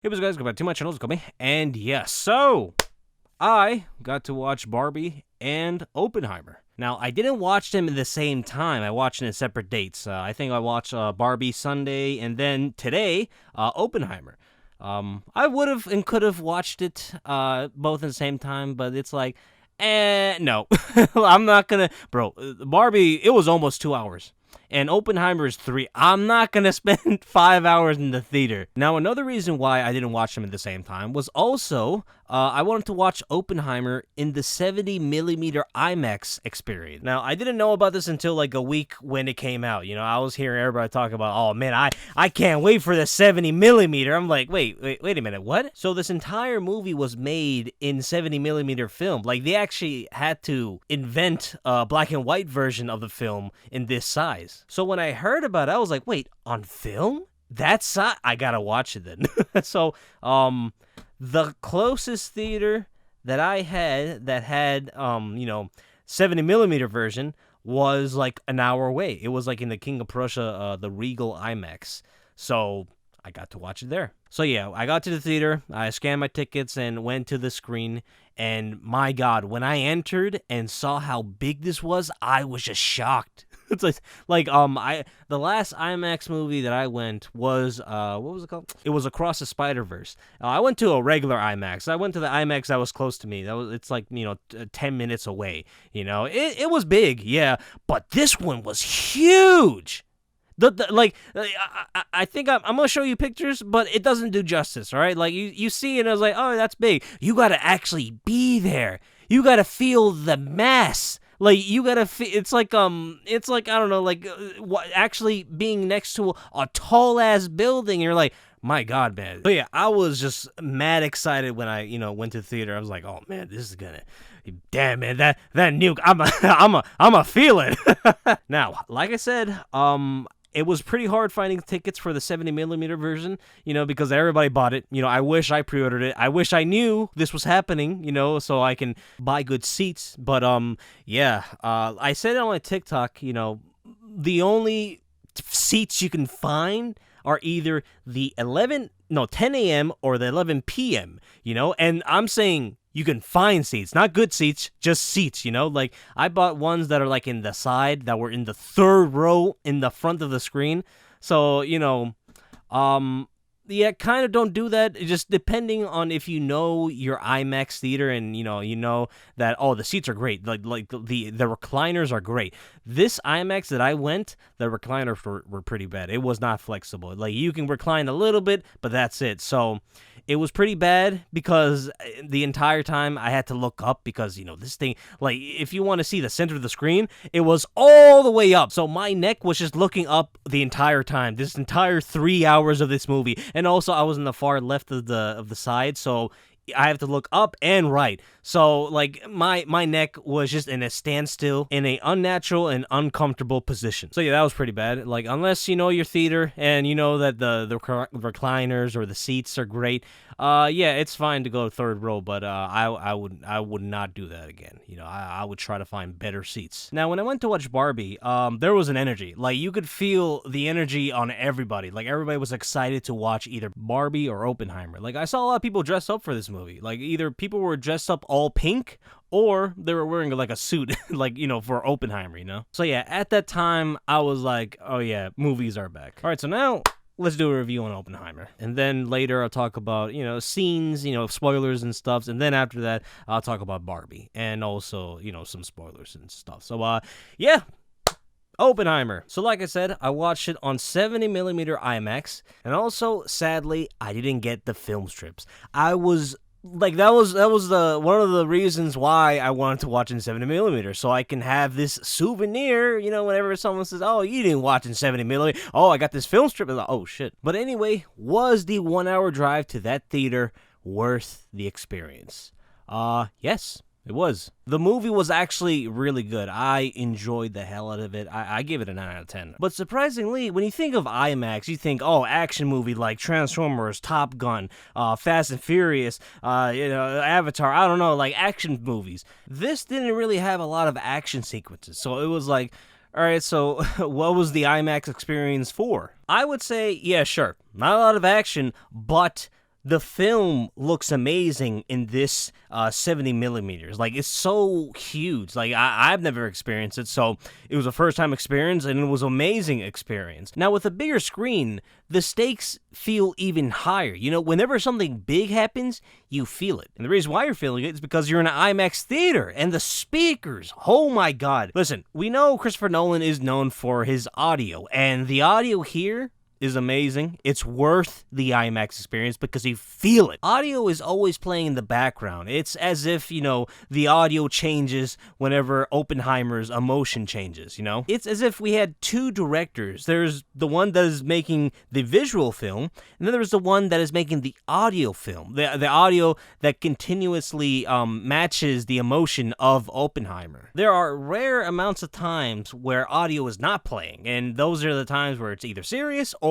Hey, what's up, guys? Go back to my channel. It's me. And yes, so I got to watch Barbie and Oppenheimer. Now, I didn't watch them at the same time. I watched them in separate dates. I think I watched Barbie Sunday, and then today, Oppenheimer. I would have and could have watched it both at the same time, but it's like, no. I'm not gonna... Bro, Barbie, it was almost 2 hours. And Oppenheimer is 3. I'm not going to spend 5 hours in the theater. Now, another reason why I didn't watch them at the same time was also I wanted to watch Oppenheimer in the 70mm IMAX experience. Now, I didn't know about this until like a week when it came out. You know, I was hearing everybody talk about, oh man, I can't wait for the 70mm. I'm like, wait a minute, what? So this entire movie was made in 70mm film. Like, they actually had to invent a black and white version of the film in this size. So when I heard about it, I was like, wait, on film? That's I gotta watch it then. So, the closest theater that I had that had, 70mm version was like an hour away. It was like in the King of Prussia, the Regal IMAX. So I got to watch it there. So yeah, I got to the theater, I scanned my tickets and went to the screen, and my God, when I entered and saw how big this was, I was just shocked. It's the last IMAX movie that I went was what was it called? It was Across the Spider-Verse. I went to a regular IMAX. I went to the IMAX that was close to me. It's like 10 minutes away. It was big, yeah, but this one was huge. I think I'm gonna show you pictures, but it doesn't do justice. All right, like you see it, and I was like, oh, that's big. You gotta actually be there. You gotta feel the mass. Like, you gotta it's like, I don't know, like, actually being next to a tall-ass building, you're like, my God, man. But yeah, I was just mad excited when I, went to the theater. I was like, oh, man, this is gonna, damn, man, that nuke, I'm a feel it. Now, like I said, it was pretty hard finding tickets for the 70mm version, because everybody bought it. I wish I pre-ordered it. I wish I knew this was happening, so I can buy good seats. But, yeah, I said it on my TikTok, the only seats you can find are either the 10 a.m. or the 11 p.m., and I'm saying you can find seats, not good seats, just seats, like I bought ones that are like in the side that were in the third row in the front of the screen. So, yeah, kind of don't do that. Just depending on if you know your IMAX theater and you know that, oh, the seats are great. Like the recliners are great. This IMAX that I went, the recliners were pretty bad. It was not flexible. Like, you can recline a little bit, but that's it. So it was pretty bad because the entire time I had to look up because, this thing, like, if you want to see the center of the screen, it was all the way up. So my neck was just looking up the entire time, this entire 3 hours of this movie. And also I was in the far left of the side, so I have to look up and right. So, like, my neck was just in a standstill, in a unnatural and uncomfortable position. So yeah, that was pretty bad. Like, unless you know your theater and you know that the recliners or the seats are great, yeah, it's fine to go third row, but I would not do that again. I would try to find better seats. Now, when I went to watch Barbie, there was an energy. Like, you could feel the energy on everybody. Like, everybody was excited to watch either Barbie or Oppenheimer. Like, I saw a lot of people dressed up for this movie. Like, either people were dressed up all pink, or they were wearing like a suit, like, for Oppenheimer, So yeah, at that time, I was like, oh yeah, movies are back. All right, so now let's do a review on Oppenheimer. And then later I'll talk about, scenes, spoilers and stuff. And then after that, I'll talk about Barbie and also, some spoilers and stuff. So, yeah. Oppenheimer. So like I said, I watched it on 70mm IMAX, and also, sadly, I didn't get the film strips. I was like, that was the one of the reasons why I wanted to watch in 70mm, so I can have this souvenir, whenever someone says, oh, you didn't watch in 70mm, oh, I got this film strip, like, oh shit. But anyway, was the 1 hour drive to that theater worth the experience? Yes. It was. The movie was actually really good. I enjoyed the hell out of it. I gave it a 9 out of 10. But surprisingly, when you think of IMAX, you think, oh, action movie like Transformers, Top Gun, Fast and Furious, Avatar, I don't know, like action movies. This didn't really have a lot of action sequences. So it was like, all right, so what was the IMAX experience for? I would say, yeah, sure. Not a lot of action, but the film looks amazing in this 70 millimeters. Like, it's so huge. Like, I've never experienced it, so it was a first-time experience, and it was an amazing experience. Now, with a bigger screen, the stakes feel even higher. You know, whenever something big happens, you feel it. And the reason why you're feeling it is because you're in an IMAX theater, and the speakers, oh my god. Listen, we know Christopher Nolan is known for his audio, and the audio here is amazing. It's worth the IMAX experience because you feel it. Audio is always playing in the background. It's as if, you know, the audio changes whenever Oppenheimer's emotion changes, you know? It's as if we had two directors. There's the one that is making the visual film, and then there's the one that is making the audio film. The audio that continuously matches the emotion of Oppenheimer. There are rare amounts of times where audio is not playing, and those are the times where it's either serious or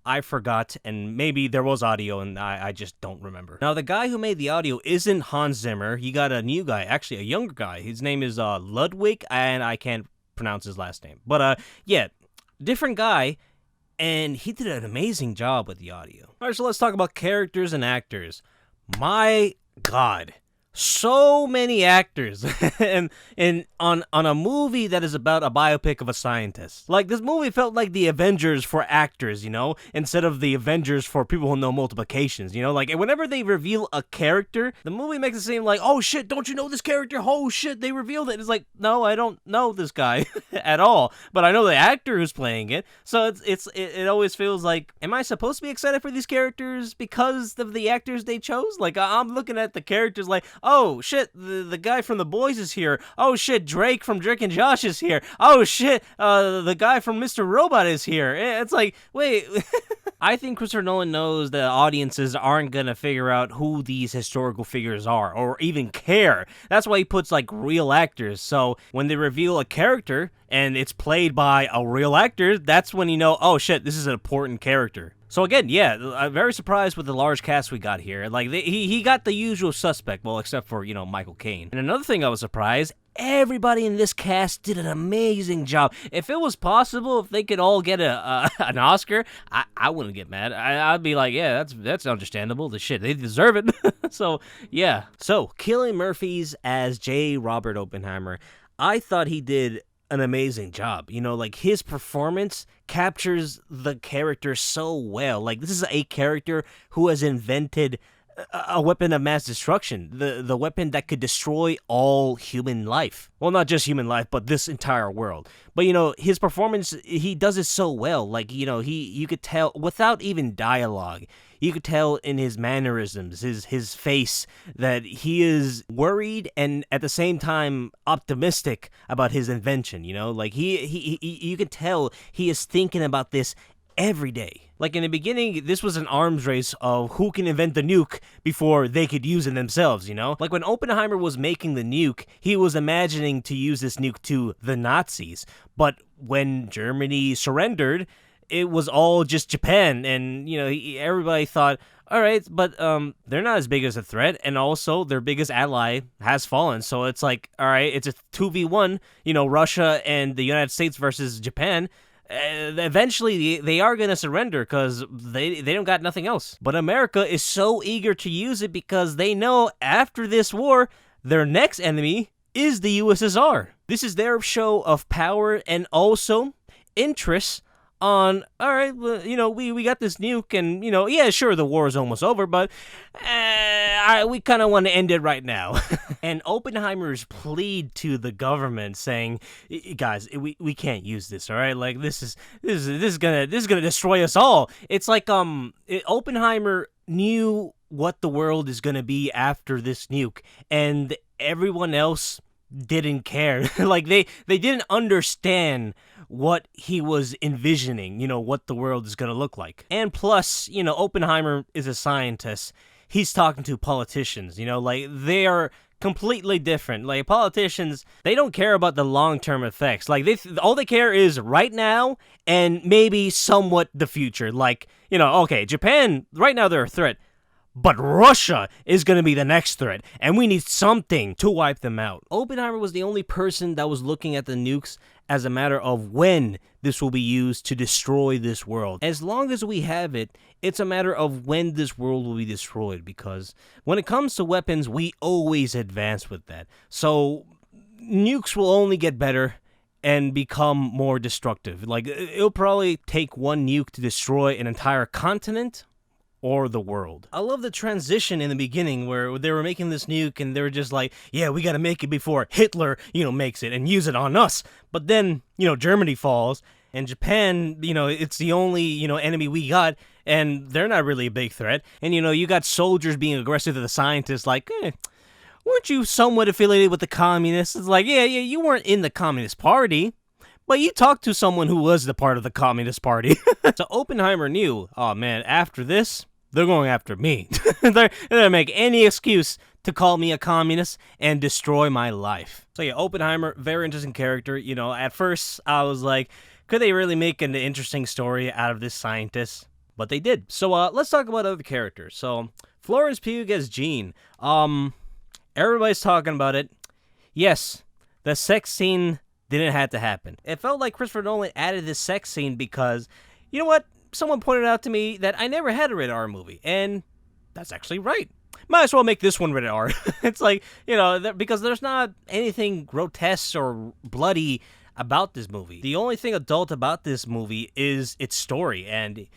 I forgot, and maybe there was audio and I just don't remember. Now, the guy who made the audio isn't Hans Zimmer. He got a new guy, actually a younger guy. His name is Ludwig, and I can't pronounce his last name. But yeah, different guy, and he did an amazing job with the audio. All right, so let's talk about characters and actors. My God. So many actors and on a movie that is about a biopic of a scientist. Like, this movie felt like the Avengers for actors, you know, instead of the Avengers for people who know multiplications, you know? Like, whenever they reveal a character, the movie makes it seem like, oh shit, don't you know this character? Oh shit, they revealed it. It's like, no, I don't know this guy at all, but I know the actor who's playing it. So it always feels like, am I supposed to be excited for these characters because of the actors they chose? Like, I'm looking at the characters like, oh shit, the guy from The Boys is here. Oh shit, Drake from Drake and Josh is here. Oh shit, the guy from Mr. Robot is here. It's like, wait. I think Christopher Nolan knows that audiences aren't gonna figure out who these historical figures are, or even care. That's why he puts, like, real actors. So when they reveal a character and it's played by a real actor, that's when you know, oh shit, this is an important character. So again, yeah, I'm very surprised with the large cast we got here. Like, he got the usual suspect, well, except for, you know, Michael Caine. And another thing I was surprised, everybody in this cast did an amazing job. If it was possible, if they could all get an Oscar, I wouldn't get mad. I'd be like, yeah, that's understandable. The shit, they deserve it. So, yeah. So, Cillian Murphy's as J. Robert Oppenheimer, I thought he did an amazing job. You know, like, his performance captures the character so well. Like, this is a character who has invented a weapon of mass destruction, the weapon that could destroy all human life. Well, not just human life, but this entire world. But, you know, his performance, he does it so well. Like, you know, you could tell without even dialogue. You could tell in his mannerisms, his face, that he is worried and at the same time optimistic about his invention, you know? Like, you could tell he is thinking about this every day. Like, in the beginning, this was an arms race of who can invent the nuke before they could use it themselves, you know? Like, when Oppenheimer was making the nuke, he was imagining to use this nuke to the Nazis. But when Germany surrendered, it was all just Japan, and, you know, everybody thought, all right, but they're not as big as a threat, and also their biggest ally has fallen, so it's like, all right, it's a 2v1, you know, Russia and the United States versus Japan. Eventually they are going to surrender because they don't got nothing else. But America is so eager to use it because they know after this war, their next enemy is the USSR. This is their show of power and also interest on, all right, well, you know, we got this nuke and, you know, yeah, sure, the war is almost over, but we kind of want to end it right now. And Oppenheimer's plead to the government saying, guys, we can't use this, all right? Like, this is gonna destroy us all. It's like Oppenheimer knew what the world is gonna be after this nuke, and everyone else didn't care. Like, they didn't understand what he was envisioning, you know, what the world is going to look like. And plus, you know, Oppenheimer is a scientist. He's talking to politicians, you know, like, they are completely different. Like, politicians, they don't care about the long-term effects. Like, all they care is right now and maybe somewhat the future. Like, you know, okay, Japan, right now they're a threat, But Russia is going to be the next threat, and we need something to wipe them out. Oppenheimer was the only person that was looking at the nukes as a matter of when this will be used to destroy this world. As long as we have it, it's a matter of when this world will be destroyed, because when it comes to weapons, we always advance with that. So nukes will only get better and become more destructive. Like, it'll probably take one nuke to destroy an entire continent or the world. I love the transition in the beginning where they were making this nuke and they were just like, yeah, we gotta make it before Hitler, makes it and use it on us. But then, Germany falls and Japan, it's the only, enemy we got, and they're not really a big threat. And, you got soldiers being aggressive to the scientists like, weren't you somewhat affiliated with the communists? It's like, yeah, you weren't in the Communist Party, but you talked to someone who was the part of the Communist Party. So Oppenheimer knew, oh man, after this, they're going after me. They're gonna make any excuse to call me a communist and destroy my life. So yeah, Oppenheimer, very interesting character. At first I was like, could they really make an interesting story out of this scientist? But they did. So let's talk about other characters. So Florence Pugh as Jean. Everybody's talking about it. Yes, the sex scene didn't have to happen. It felt like Christopher Nolan added this sex scene because, you know what? Someone pointed out to me that I never had a rated R movie, and that's actually right. Might as well make this one rated R. It's like, because there's not anything grotesque or bloody about this movie. The only thing adult about this movie is its story, and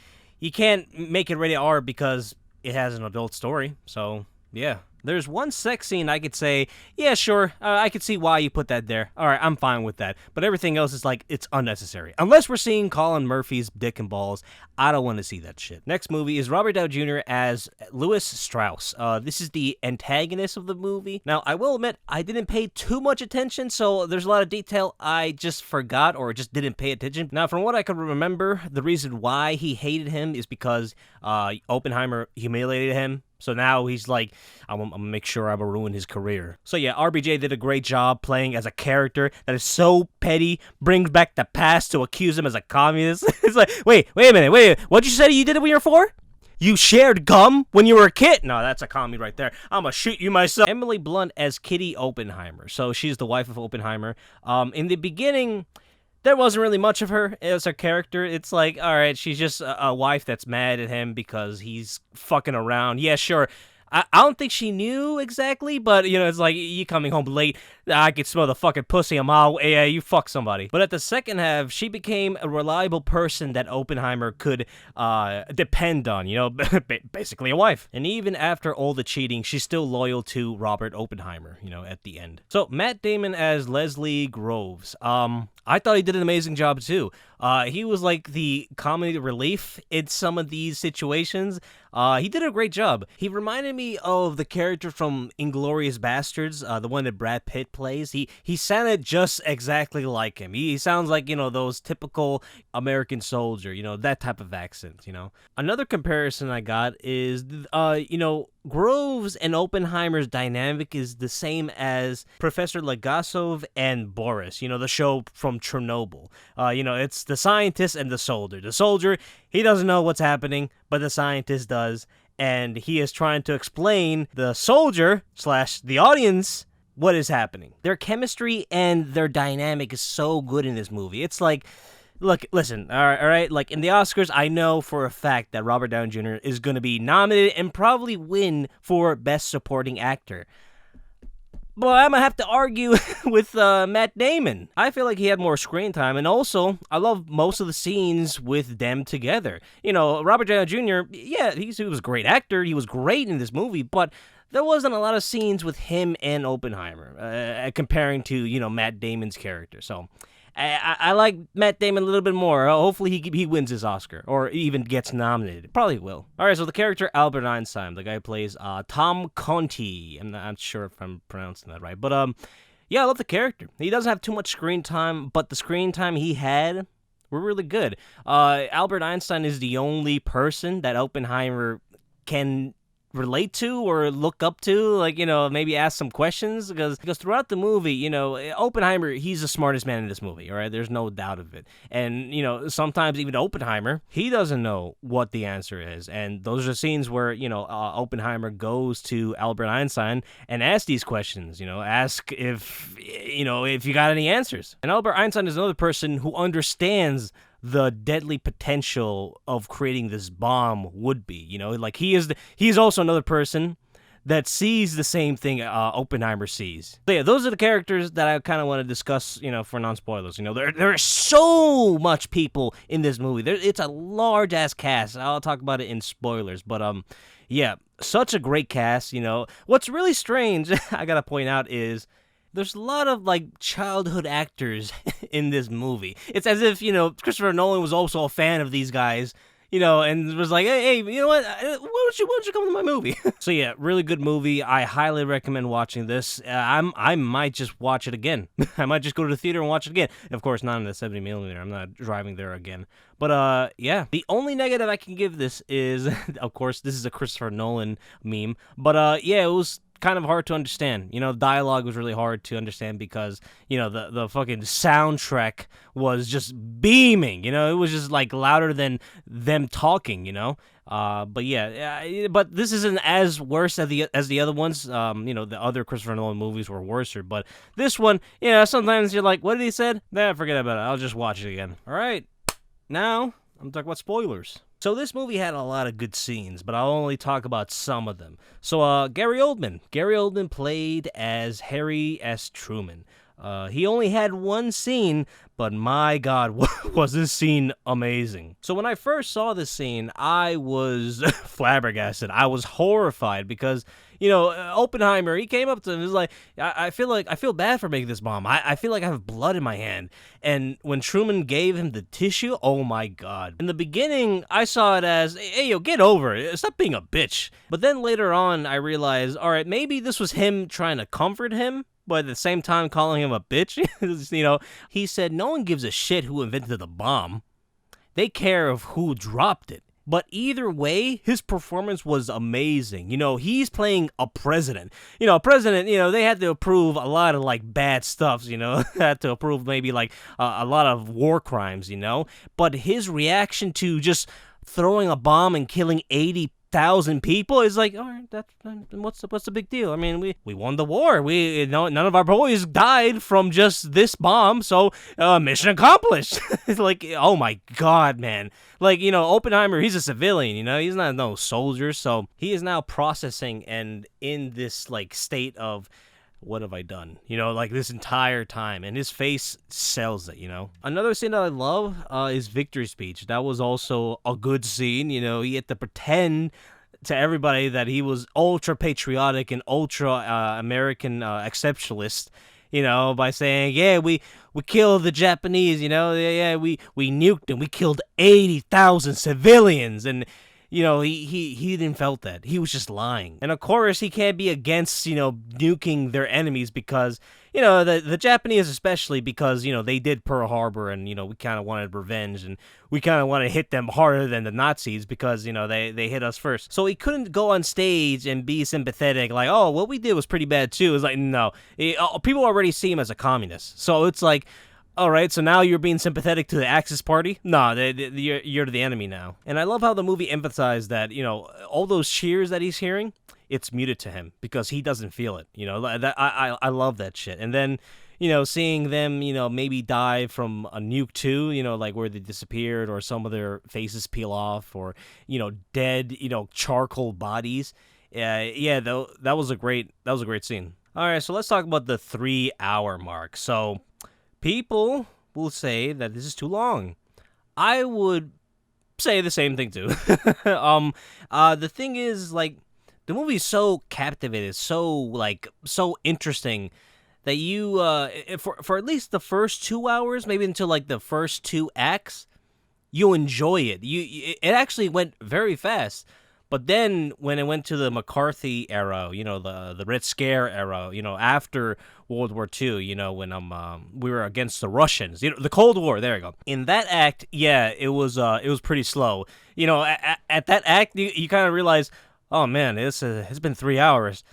you can't make it rated R because it has an adult story. So, yeah. There's one sex scene I could say, yeah, sure, I could see why you put that there. All right, I'm fine with that. But everything else is like, it's unnecessary. Unless we're seeing Colin Murphy's dick and balls, I don't want to see that shit. Next movie is Robert Downey Jr. as Louis Strauss. This is the antagonist of the movie. Now, I will admit, I didn't pay too much attention, so there's a lot of detail I just forgot or just didn't pay attention. Now, from what I can remember, the reason why he hated him is because Oppenheimer humiliated him. So now he's like, I'm gonna make sure I'm gonna ruin his career. So yeah, RBJ did a great job playing as a character that is so petty, brings back the past to accuse him as a communist. It's like, wait a minute, what'd you say you did it when you were 4? You shared gum when you were a kid? No, that's a commie right there. I'm gonna shoot you myself. Emily Blunt as Kitty Oppenheimer. So she's the wife of Oppenheimer. In the beginning, there wasn't really much of her as a character. It's like, all right, she's just a wife that's mad at him because he's fucking around. Yeah, sure. I don't think she knew exactly, but, it's like, you coming home late, I could smell the fucking pussy a mile, yeah, you fuck somebody. But at the second half, she became a reliable person that Oppenheimer could depend on, basically a wife. And even after all the cheating, she's still loyal to Robert Oppenheimer, at the end. So, Matt Damon as Leslie Groves. I thought he did an amazing job, too. He was like the comedy relief in some of these situations. He did a great job. He reminded me of the character from Inglourious Bastards, the one that Brad Pitt plays. He sounded just exactly like him. He sounds like, those typical American soldier, that type of accent, Another comparison I got is, Groves and Oppenheimer's dynamic is the same as Professor Legasov and Boris, the show from Chernobyl. It's the scientist and the soldier. The soldier, he doesn't know what's happening, but the scientist does, and he is trying to explain the soldier / the audience what is happening. Their chemistry and their dynamic is so good in this movie. It's like, look, listen, all right, like in the Oscars, I know for a fact that Robert Downey Jr. is going to be nominated and probably win for Best Supporting Actor. But I'm going to have to argue with Matt Damon. I feel like he had more screen time, and also, I love most of the scenes with them together. Robert Downey Jr., yeah, he was a great actor, he was great in this movie, but there wasn't a lot of scenes with him and Oppenheimer, comparing to, Matt Damon's character, so I like Matt Damon a little bit more. Hopefully he wins his Oscar, or even gets nominated. Probably will. Alright, so the character Albert Einstein, the guy who plays Tom Conti. I'm not sure if I'm pronouncing that right. But, yeah, I love the character. He doesn't have too much screen time, but the screen time he had were really good. Albert Einstein is the only person that Oppenheimer can relate to or look up to, like, maybe ask some questions, because throughout the movie, Oppenheimer, he's the smartest man in this movie, all right? There's no doubt of it. And, sometimes even Oppenheimer, he doesn't know what the answer is. And those are scenes where, Oppenheimer goes to Albert Einstein and asks these questions, ask if you got any answers. And Albert Einstein is another person who understands the deadly potential of creating this bomb would be, like he's also another person that sees the same thing Oppenheimer sees. So yeah, those are the characters that I kind of want to discuss, for non-spoilers. There are so much people in this movie. It's a large-ass cast. I'll talk about it in spoilers, but yeah, such a great cast, What's really strange, I gotta point out, is there's a lot of, like, childhood actors in this movie. It's as if, Christopher Nolan was also a fan of these guys, and was like, hey, you know what? Why don't you come to my movie? So yeah, really good movie. I highly recommend watching this. I might just watch it again. I might just go to the theater and watch it again. Of course, not in the 70mm. I'm not driving there again. But yeah, the only negative I can give this is, of course, this is a Christopher Nolan meme. But yeah, it was kind of hard to understand. Dialogue was really hard to understand because, the fucking soundtrack was just beaming. It was just, like, louder than them talking, But yeah, but this isn't as worse as the other ones. The other Christopher Nolan movies were worser, but this one, sometimes you're like, what did he said? Nah, forget about it. I'll just watch it again. All right, now I'm talking about spoilers. So this movie had a lot of good scenes, but I'll only talk about some of them. So Gary Oldman played as Harry S. Truman. He only had one scene, but my God, was this scene amazing. So when I first saw this scene, I was flabbergasted. I was horrified because, Oppenheimer, he came up to him and was like, I feel bad for making this bomb. I feel like I have blood in my hand. And when Truman gave him the tissue, oh my God. In the beginning, I saw it as, hey, yo, get over it. Stop being a bitch. But then later on, I realized, all right, maybe this was him trying to comfort him, but at the same time calling him a bitch. He said no one gives a shit who invented the bomb. They care of who dropped it. But either way, his performance was amazing. He's playing a president. President, they had to approve a lot of, like, bad stuff, had to approve maybe, like, a lot of war crimes, But his reaction to just throwing a bomb and killing 80,000 people is like, all right, what's the big deal? I mean, we won the war. None of our boys died from just this bomb, so mission accomplished. It's like, oh my God, man. Like, Oppenheimer, he's a civilian, he's not no soldier, so he is now processing and in this, like, state of, what have I done? Like, this entire time. And his face sells it, Another scene that I love is Victory Speech. That was also a good scene. He had to pretend to everybody that he was ultra patriotic and ultra American exceptionalist, by saying, yeah, we killed the Japanese, yeah, we nuked them. We killed 80,000 civilians. And he didn't felt that. He was just lying. And of course, he can't be against, nuking their enemies because, the Japanese especially because, they did Pearl Harbor and, we kind of wanted revenge and we kind of want to hit them harder than the Nazis because, they hit us first. So he couldn't go on stage and be sympathetic like, oh, what we did was pretty bad too. It's like, no. People already see him as a communist. So it's like, all right, so now you're being sympathetic to the Axis party? No, you're the enemy now. And I love how the movie emphasized that, all those cheers that he's hearing, it's muted to him because he doesn't feel it. I love that shit. And then, seeing them, maybe die from a nuke too, like where they disappeared or some of their faces peel off or, dead, charcoal bodies. Yeah, that was a great scene. All right, so let's talk about the 3-hour mark. So people will say that this is too long. I would say the same thing too. The thing is, like, the movie's so captivating, so interesting that you, for at least the first 2 hours, maybe until like the first 2 acts, you'll enjoy it. It actually went very fast. But then when it went to the McCarthy era, the Red Scare era, after World War II, when we were against the Russians, the Cold War, there you go. In that act, yeah, it was pretty slow. At that act, you kind of realize, Oh man, it's been 3 hours.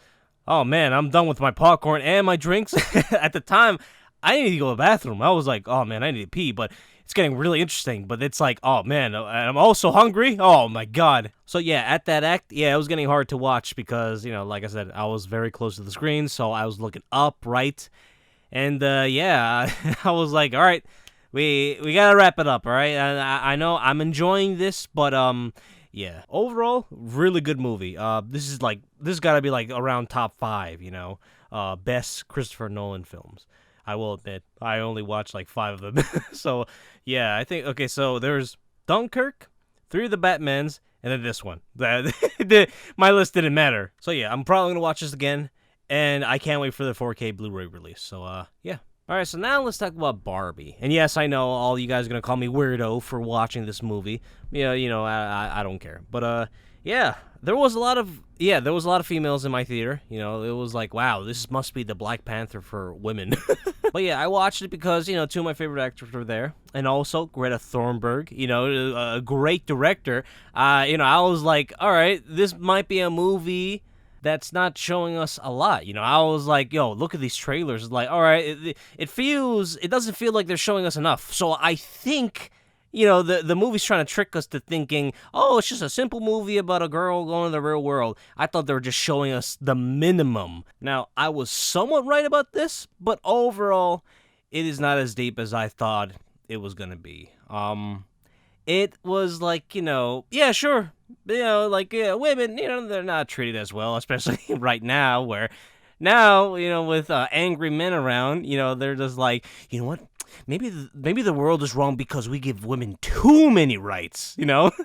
Oh man, I'm done with my popcorn and my drinks. At the time, I needed to go to the bathroom. I was like, oh man, I need to pee, but it's getting really interesting. But it's like, oh man, I'm also hungry. Oh my god. So yeah, at that act, yeah, it was getting hard to watch because, like I said, I was very close to the screen, so I was looking up, right? And yeah, I was like, all right, we gotta wrap it up, all right? And I know I'm enjoying this, but yeah, overall, really good movie. This gotta be like around top five, best Christopher Nolan films. I will admit, I only watched like five of them. So yeah, I think okay. So there's Dunkirk, three of the Batmans, and then this one. My list didn't matter. So yeah, I'm probably gonna watch this again, and I can't wait for the 4K Blu-ray release. So yeah. All right, so now let's talk about Barbie. And yes, I know all you guys are gonna call me weirdo for watching this movie. Yeah, I don't care. But yeah, there was a lot of females in my theater. It was like, wow, this must be the Black Panther for women. But yeah, I watched it because two of my favorite actors were there, and also Greta Thunberg. A great director. I was like, all right, this might be a movie that's not showing us a lot. I was like, yo, look at these trailers. It's like, all right, it doesn't feel like they're showing us enough. So I think, the movie's trying to trick us to thinking, oh, it's just a simple movie about a girl going to the real world. I thought they were just showing us the minimum. Now, I was somewhat right about this, but overall, it is not as deep as I thought it was going to be. It was like, yeah, sure. Women, they're not treated as well, especially right now, where now, with angry men around, they're just like, you know what? Maybe the world is wrong because we give women too many rights,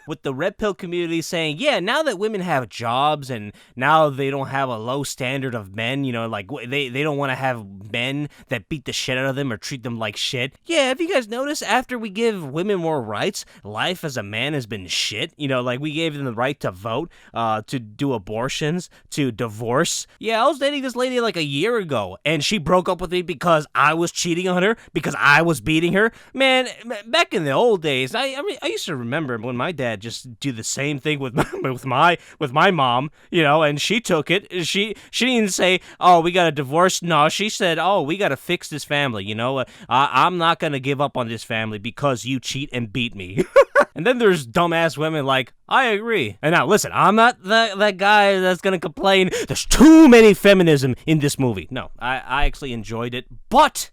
With the red pill community saying, yeah, now that women have jobs and now they don't have a low standard of men, like they don't want to have men that beat the shit out of them or treat them like shit. Yeah, have you guys noticed after we give women more rights, life as a man has been shit? Like we gave them the right to vote, to do abortions, to divorce. Yeah, I was dating this lady like a year ago and she broke up with me because I was cheating on her, because I was beating her. Man, back in the old days, I used to remember when my dad just do the same thing with my mom, and she took it. She didn't say, "Oh, we got a divorce." No, she said, "Oh, we got to fix this family." I'm not gonna give up on this family because you cheat and beat me. And then there's dumbass women like, I agree. And now, listen, I'm not that guy that's going to complain. There's too many feminism in this movie. No, I actually enjoyed it. But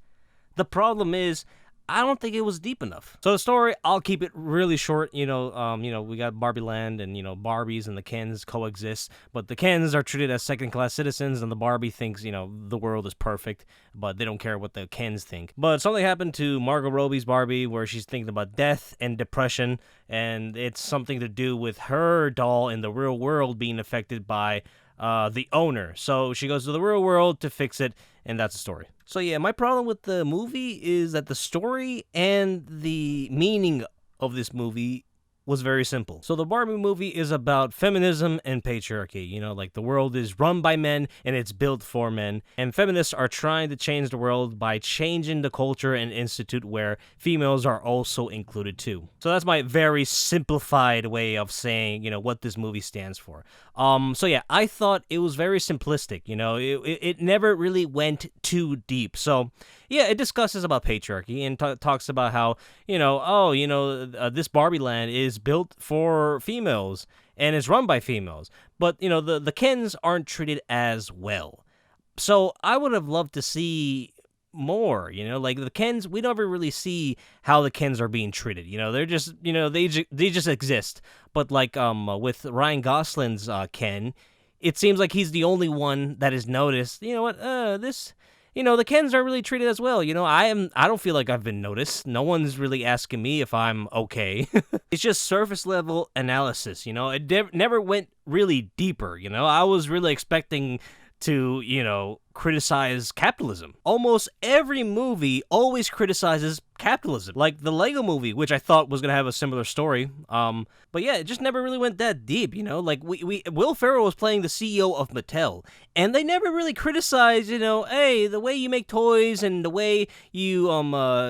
the problem is, I don't think it was deep enough. So the story, I'll keep it really short. We got Barbie Land and, Barbies and the Kens coexist. But the Kens are treated as second-class citizens and the Barbie thinks, the world is perfect. But they don't care what the Kens think. But something happened to Margot Robbie's Barbie where she's thinking about death and depression. And it's something to do with her doll in the real world being affected by the owner. So she goes to the real world to fix it. And that's the story. So yeah, my problem with the movie is that the story and the meaning of this movie was very simple. So the Barbie movie is about feminism and patriarchy. Like the world is run by men and it's built for men. And feminists are trying to change the world by changing the culture and institute where females are also included too. So that's my very simplified way of saying, what this movie stands for. So yeah, I thought it was very simplistic. It never really went too deep. So yeah, it discusses about patriarchy and talks about how, this Barbie land is built for females and is run by females. But, the Kens aren't treated as well. So I would have loved to see more, like the Kens, we never really see how the Kens are being treated. They're just, they just exist. But like with Ryan Gosling's Ken, it seems like he's the only one that is noticed. The Kens are really treated as well. I don't feel like I've been noticed. No one's really asking me if I'm okay. It's just surface level analysis. It never went really deeper. I was really expecting to, criticize capitalism. Almost every movie always criticizes capitalism, like the Lego movie, which I thought was gonna have a similar story. But yeah, it just never really went that deep, you know. Like we Will Ferrell was playing the CEO of Mattel, and they never really criticized, you know, hey, the way you make toys and the way you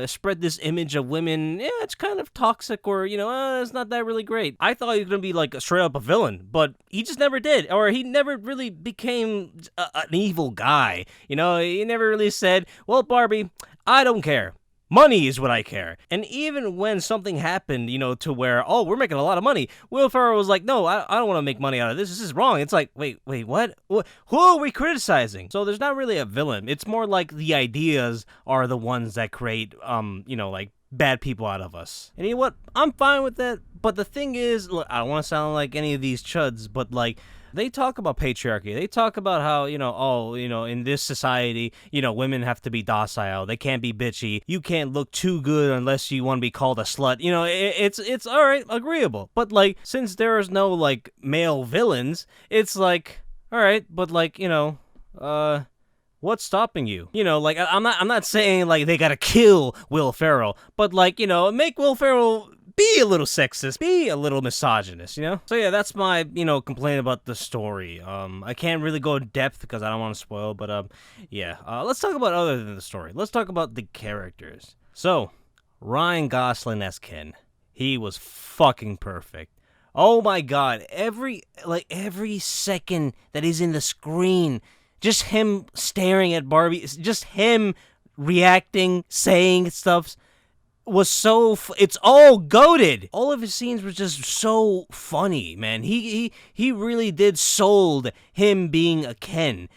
spread this image of women, yeah, it's kind of toxic, or you know, it's not that really great. I thought he was gonna be like straight up a villain, but he just never did, or he never really became an evil guy. You know, he never really said, well, Barbie, I don't care. Money is what I care. And even when something happened, you know, to where, oh, we're making a lot of money, Will Ferrell was like, no, I don't want to make money out of this. This is wrong. It's like, wait, what? Who are we criticizing? So there's not really a villain. It's more like the ideas are the ones that create, you know, like bad people out of us. And you know what? I'm fine with that. But the thing is, look, I don't want to sound like any of these chuds, but like, they talk about patriarchy. They talk about how, you know, oh, you know, in this society, you know, women have to be docile. They can't be bitchy. You can't look too good unless you want to be called a slut. You know, it's all right, agreeable. But like, since there is no like male villains, it's like, all right, but like, you know, what's stopping you? You know, like I'm not saying like they gotta kill Will Ferrell, but like, you know, make Will Ferrell be a little sexist, be a little misogynist, you know? So yeah, that's my, you know, complaint about the story. I can't really go in depth because I don't want to spoil, but yeah. Let's talk about other than the story. Let's talk about the characters. So, Ryan Gosling as Ken. He was fucking perfect. Oh my god, every second that he's in the screen, just him staring at Barbie, just him reacting, saying stuff, was so it's all goated. All of his scenes were just so funny, man. He really did sold him being a Ken.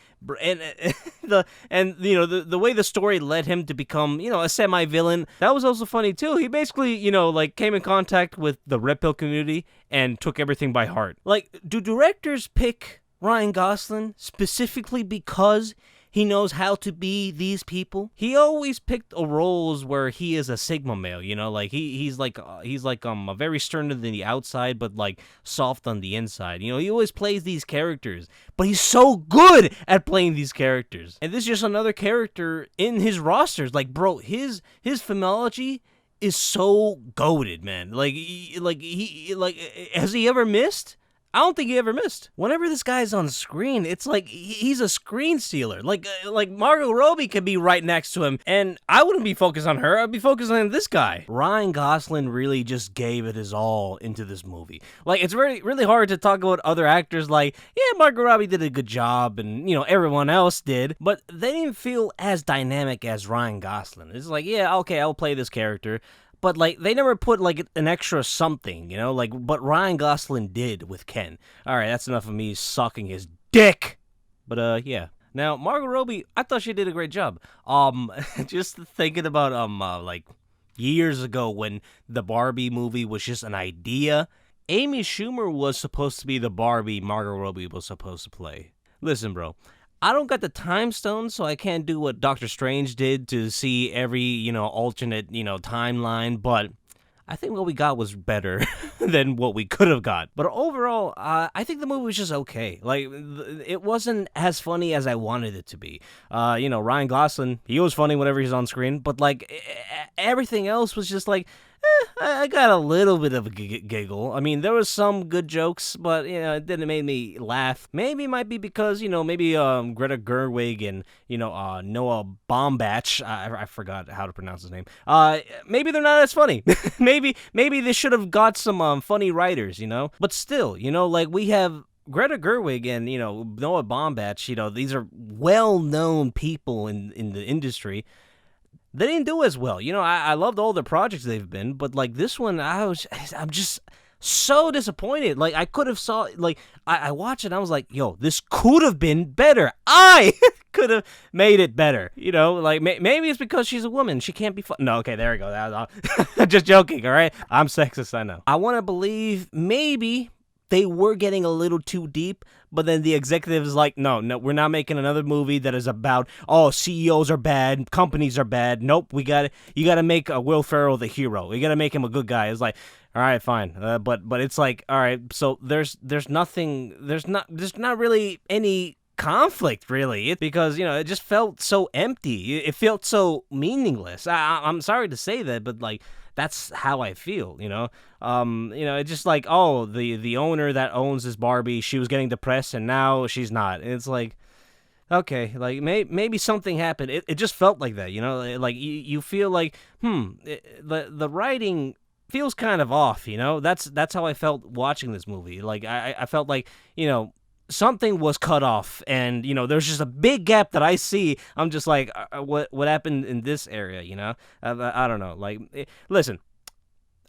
And you know the way the story led him to become, you know, a semi-villain, that was also funny too. He basically, you know, like came in contact with the red pill community and took everything by heart. Like, do directors pick Ryan Gosling specifically because he knows how to be these people? He always picked roles where he is a Sigma male, you know, like he's like a very stern on the outside, but like soft on the inside. You know, he always plays these characters, but he's so good at playing these characters. And this is just another character in his rosters. Like, bro, his filmology is so goated, man. Like has he ever missed? I don't think he ever missed. Whenever this guy's on screen, it's like he's a screen stealer. Like Margot Robbie could be right next to him, and I wouldn't be focused on her. I'd be focused on this guy. Ryan Gosling really just gave it his all into this movie. Like, it's really hard to talk about other actors. Like, yeah, Margot Robbie did a good job, and you know everyone else did, but they didn't feel as dynamic as Ryan Gosling. It's like, yeah, okay, I'll play this character. But, like, they never put, like, an extra something, you know? Like, but Ryan Gosling did with Ken. All right, that's enough of me sucking his dick. But, yeah. Now, Margot Robbie, I thought she did a great job. Just thinking about, like, years ago when the Barbie movie was just an idea, Amy Schumer was supposed to be the Barbie Margot Robbie was supposed to play. Listen, bro. I don't got the time stone, so I can't do what Doctor Strange did to see every, you know, alternate, you know, timeline, but I think what we got was better than what we could have got. But overall, I think the movie was just okay. Like, it wasn't as funny as I wanted it to be. You know, Ryan Gosling, he was funny whenever he's on screen, but, like, everything else was just like, I got a little bit of a giggle. I mean, there was some good jokes, but, you know, it didn't make me laugh. Maybe it might be because, you know, maybe Greta Gerwig and, you know, Noah Baumbach, I forgot how to pronounce his name. Maybe they're not as funny. maybe they should have got some funny writers, you know? But still, you know, like, we have Greta Gerwig and, you know, Noah Baumbach, you know, these are well-known people in the industry. They didn't do as well. You know, I loved all the projects they've been, but like this one, I'm just so disappointed. Like, I could have I watched it and I was like, yo, this could have been better. I could have made it better. You know, like maybe it's because she's a woman. She can't be fun. No, okay, there we go. Just joking, all right? I'm sexist, I know. I want to believe maybe they were getting a little too deep, but then the executive is like, no, we're not making another movie that is about, oh, CEOs are bad, companies are bad. Nope, you gotta make Will Ferrell the hero. You gotta make him a good guy. It's like, all right, fine, but it's like, all right, so there's not really any conflict, really, because it just felt so empty. It felt so meaningless. I'm sorry to say that, but like that's how I feel. It's just like, oh, the owner that owns this Barbie, she was getting depressed, and now she's not. It's like, okay, like maybe something happened. It just felt like that, like you feel like, the writing feels kind of off, That's how I felt watching this movie. Like I felt like, something was cut off, and there's just a big gap that I see. I'm just like, what happened in this area, I don't know. Like, listen,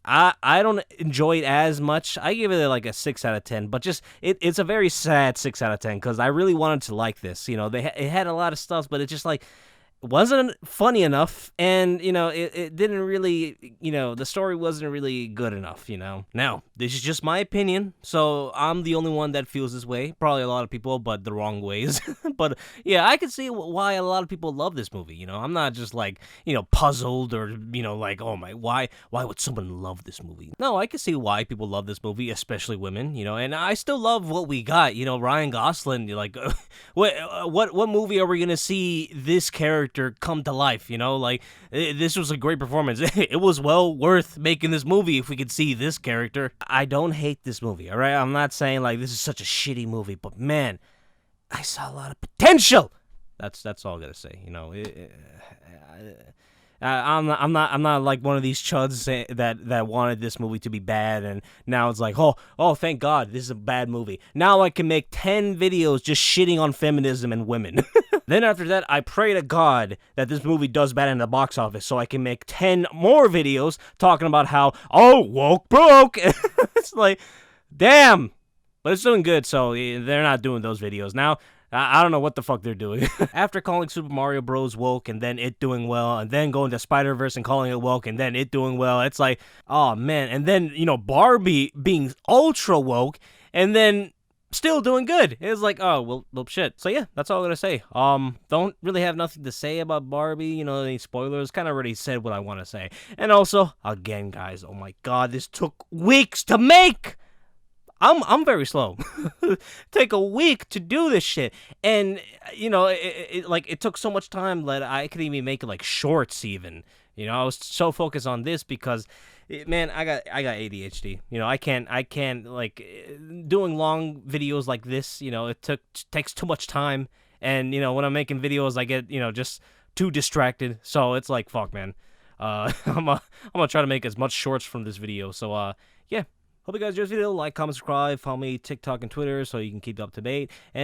I don't enjoy it as much. I give it like a 6 out of 10, but just it's a very sad 6 out of 10 because I really wanted to like this. It had a lot of stuff, but it just like wasn't funny enough, and it didn't really, the story wasn't really good enough. Now this is just my opinion, so I'm the only one that feels this way. Probably a lot of people, but the wrong ways. But yeah, I can see why a lot of people love this movie. I'm not just like puzzled or like, oh my, why would someone love this movie? No, I can see why people love this movie, especially women. And I still love what we got. Ryan Gosling. Like, what movie are we gonna see this character come to life? Like, this was a great performance. It was well worth making this movie if we could see this character. I don't hate this movie, all right? I'm not saying like this is such a shitty movie, but man, I saw a lot of potential. That's all I gotta say. I'm not like one of these chuds that wanted this movie to be bad, and now it's like, oh, thank God, this is a bad movie. Now I can make 10 videos just shitting on feminism and women. Then after that, I pray to God that this movie does bad in the box office, so I can make 10 more videos talking about how, oh, woke broke. It's like, damn, but it's doing good, so they're not doing those videos now. I don't know what the fuck they're doing. After calling Super Mario Bros. Woke and then it doing well, and then going to Spider-Verse and calling it woke and then it doing well, it's like, oh man. And then, Barbie being ultra woke and then still doing good. It's like, oh, well, shit. So yeah, that's all I'm gonna say. Don't really have nothing to say about Barbie, any spoilers. Kind of already said what I want to say. And also, again, guys, oh my God, this took weeks to make! I'm very slow. Take a week to do this shit, and it took so much time that I could even make like shorts. Even I was so focused on this because, man, I got ADHD. I can't like doing long videos like this. It takes too much time, and when I'm making videos, I get just too distracted. So it's like, fuck, man. I'm gonna try to make as much shorts from this video. So yeah. Hope you guys enjoyed this video. Like, comment, subscribe, follow me TikTok and Twitter so you can keep up to date. And